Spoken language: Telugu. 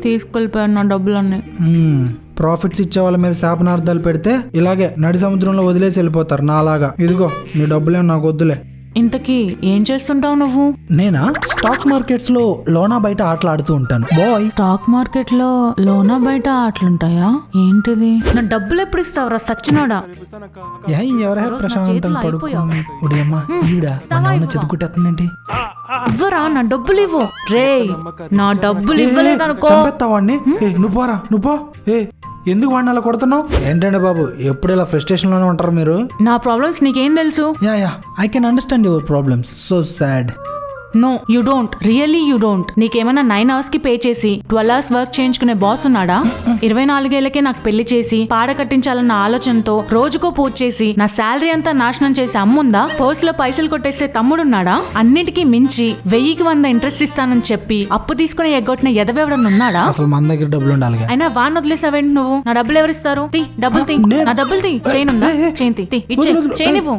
తీసుకెళ్ళిపోయాను నా డబ్బులన్నీ. ప్రాఫిట్స్ ఇచ్చే వాళ్ళ మీద శాపనార్థాలు పెడితే ఇలాగే నడి సముద్రంలో వదిలేసి వెళ్ళిపోతారు నాలాగా. ఇదిగో నీ డబ్బులే నాకు వద్దులే. ఇంతకీ ఏం చేస్తుంటావు నువ్వు? నేనా స్టాక్ మార్కెట్స్ లో లోనా బయట ఆటలు ఆడుతూ ఉంటాను. బాయ్, స్టాక్ మార్కెట్ లో లోనా బయట ఆటలుంటాయా? ఏంటిది? నా డబ్బులు ఎప్పుడు ఇస్తావురా సచ్చినోడా? ఎవరే ప్రశాంతం పడుకోండి. ఉడియమ్మా ఈవిడ చదువుకుంటేందేంటి? ఇవ్వరా నా డబ్బులు ఇవ్వు. రే నా డబ్బులు ఇవ్వలేదనుకో చంపేస్తావాడిని. నువ్వు పోరా, నువ్వు పో. ఎందుకు వాడిని అలా కొడుతున్నావు? ఏంటండి బాబు, ఎప్పుడు ఇలా ఫ్రస్ట్రేషన్ లోనే ఉంటారు మీరు? నా ప్రాబ్లమ్స్ నీకేం తెలుసు? Yeah I can understand your problems. So sad. No you don't, really you don't. నీకేమైనా 9 hours కి పే చేసి 12 hours వర్క్ చేయించుకునే బాస్ ఉన్నాడా? 24 ఏళ్లకే నాకు పెళ్లి చేసి పాడ కట్టించాలన్న ఆలోచనతో రోజుకో పూజ చేసి నా శాలరీ అంతా నాశనం చేసి అమ్ముందా? పర్స్ లో పైసలు కొట్టేసే తమ్ముడున్నాడా? అన్నిటికీ మించి 1000కి 100 ఇంట్రెస్ట్ ఇస్తానని చెప్పి అప్పు తీసుకుని ఎగ్గొట్టిన ఎదవెవడన్నా ఉన్నాడా? అసలు మన దగ్గర డబ్బులు ఉండాలి. అయినా వాడిని వదిలేసావేంటి నువ్వు? నా డబ్బులు ఎవరిస్తారు? డబ్బులు తీ, నా డబ్బులు తీ. చైన్ ఉందా? చైన్ తీ, ఇచ్చే చైన్ ఇవ్వు.